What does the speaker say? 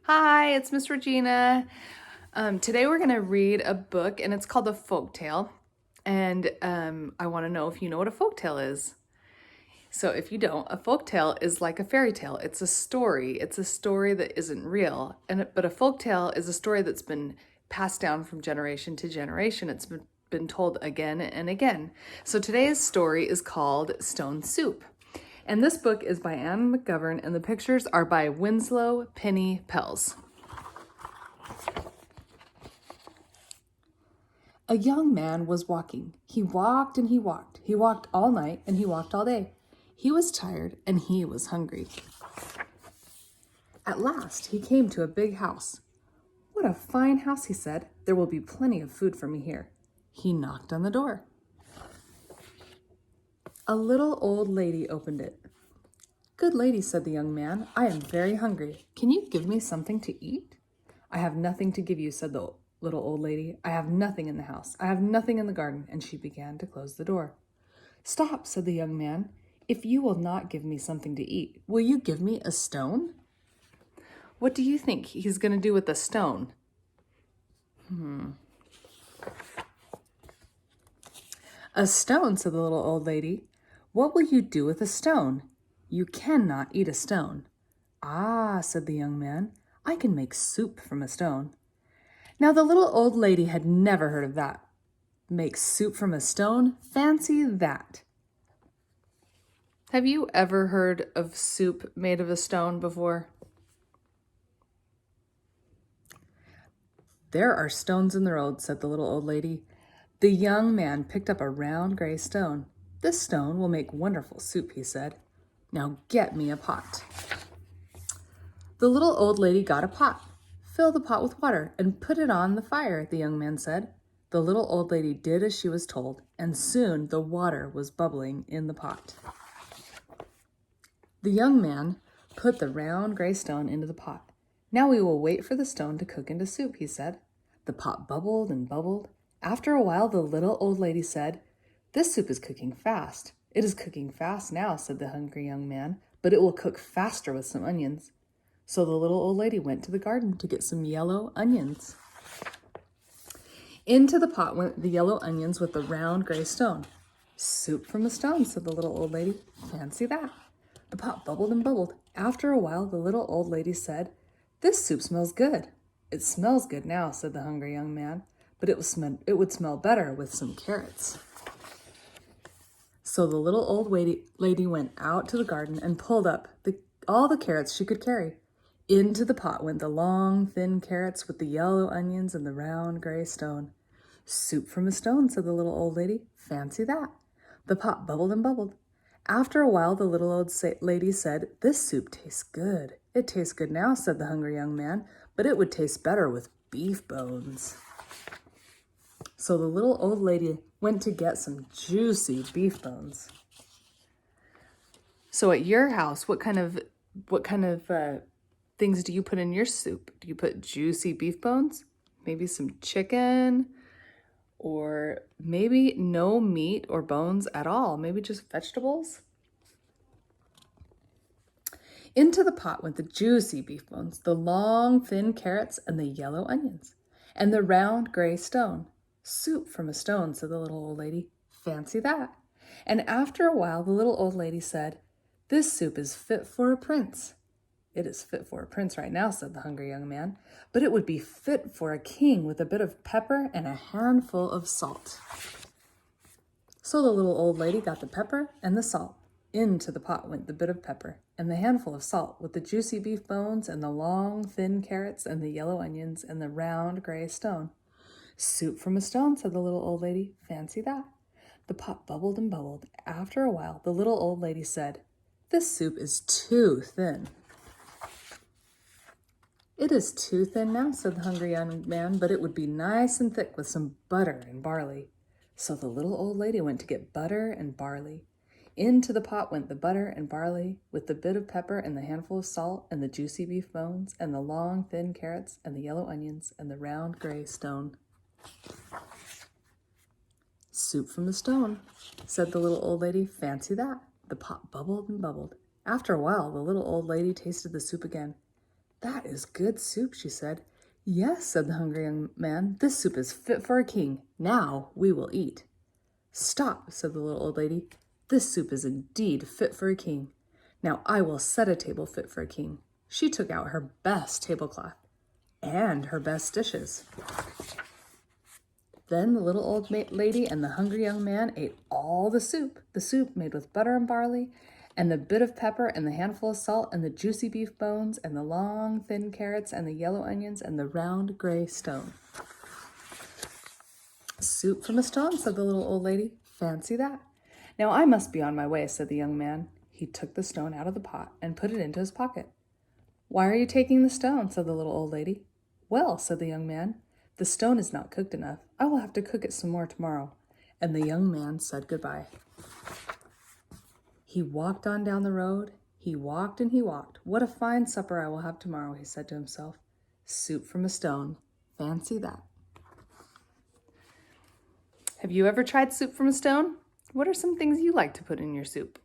Hi, it's Miss Regina. Today we're going to read a book and it's called A Folktale. And I want to know if you know what a folktale is. So if you don't, a folktale is like a fairy tale. It's a story. It's a story that isn't real. But a folktale is a story that's been passed down from generation to generation. It's been told again and again. So today's story is called Stone Soup. And this book is by Anne McGovern, and the pictures are by Winslow Penny Pels. A young man was walking. He walked and he walked. He walked all night and he walked all day. He was tired and he was hungry. At last, he came to a big house. "What a fine house," he said. "There will be plenty of food for me here." He knocked on the door. A little old lady opened it. "Good lady," said the young man, "I am very hungry. Can you give me something to eat?" "I have nothing to give you," said the little old lady. "I have nothing in the house. I have nothing in the garden." And she began to close the door. "Stop," said the young man. "If you will not give me something to eat, will you give me a stone?" What do you think he's going to do with the stone? "A stone," said the little old lady. "What will you do with a stone? You cannot eat a stone." "Ah," said the young man, "I can make soup from a stone." Now the little old lady had never heard of that. Make soup from a stone? Fancy that. Have you ever heard of soup made of a stone before? "There are stones in the road," said the little old lady. The young man picked up a round gray stone. "This stone will make wonderful soup," he said. "Now get me a pot." The little old lady got a pot. "Fill the pot with water and put it on the fire," the young man said. The little old lady did as she was told, and soon the water was bubbling in the pot. The young man put the round gray stone into the pot. "Now we will wait for the stone to cook into soup," he said. The pot bubbled and bubbled. After a while, the little old lady said, "This soup is cooking fast." "It is cooking fast now," said the hungry young man, "but it will cook faster with some onions." So the little old lady went to the garden to get some yellow onions. Into the pot went the yellow onions with the round gray stone. "Soup from a stone," said the little old lady. "Fancy that." The pot bubbled and bubbled. After a while, the little old lady said, "This soup smells good." "It smells good now," said the hungry young man, "but it would smell better with some carrots." So the little old lady went out to the garden and pulled up all the carrots she could carry. Into the pot went the long, thin carrots with the yellow onions and the round gray stone. "Soup from a stone," said the little old lady. "Fancy that." The pot bubbled and bubbled. After a while, the little old lady said, "This soup tastes good." "It tastes good now," said the hungry young man, "but it would taste better with beef bones." So the little old lady went to get some juicy beef bones. So at your house, what kind of things do you put in your soup? Do you put juicy beef bones? Maybe some chicken? Or maybe no meat or bones at all? Maybe just vegetables? Into the pot went the juicy beef bones, the long, thin carrots, and the yellow onions, and the round gray stone. "Soup from a stone," said the little old lady. "Fancy that." And after a while, the little old lady said, "This soup is fit for a prince." "It is fit for a prince right now," said the hungry young man, "but it would be fit for a king with a bit of pepper and a handful of salt." So the little old lady got the pepper and the salt. Into the pot went the bit of pepper and the handful of salt with the juicy beef bones and the long, thin carrots and the yellow onions and the round gray stone. "Soup from a stone," said the little old lady. "Fancy that." The pot bubbled and bubbled. After a while, the little old lady said, "This soup is too thin." "It is too thin now," said the hungry young man, "but it would be nice and thick with some butter and barley." So the little old lady went to get butter and barley. Into the pot went the butter and barley with the bit of pepper and the handful of salt and the juicy beef bones and the long, thin carrots and the yellow onions and the round gray stone. "Soup from the stone," said the little old lady. "Fancy that." The pot bubbled and bubbled. After a while, the little old lady tasted the soup again. "That is good soup," she said. "Yes," said the hungry young man, "this soup is fit for a king. Now we will eat." "Stop," said the little old lady. "This soup is indeed fit for a king. Now I will set a table fit for a king." She took out her best tablecloth and her best dishes. Then the little old lady and the hungry young man ate all the soup made with butter and barley, and the bit of pepper and the handful of salt and the juicy beef bones and the long thin carrots and the yellow onions and the round gray stone. "Soup from a stone," said the little old lady. "Fancy that." "Now I must be on my way," said the young man. He took the stone out of the pot and put it into his pocket. "Why are you taking the stone?" said the little old lady. "Well," said the young man, "the stone is not cooked enough. I will have to cook it some more tomorrow." And the young man said goodbye. He walked on down the road. He walked and he walked. "What a fine supper I will have tomorrow," he said to himself. "Soup from a stone. Fancy that." Have you ever tried soup from a stone? What are some things you like to put in your soup?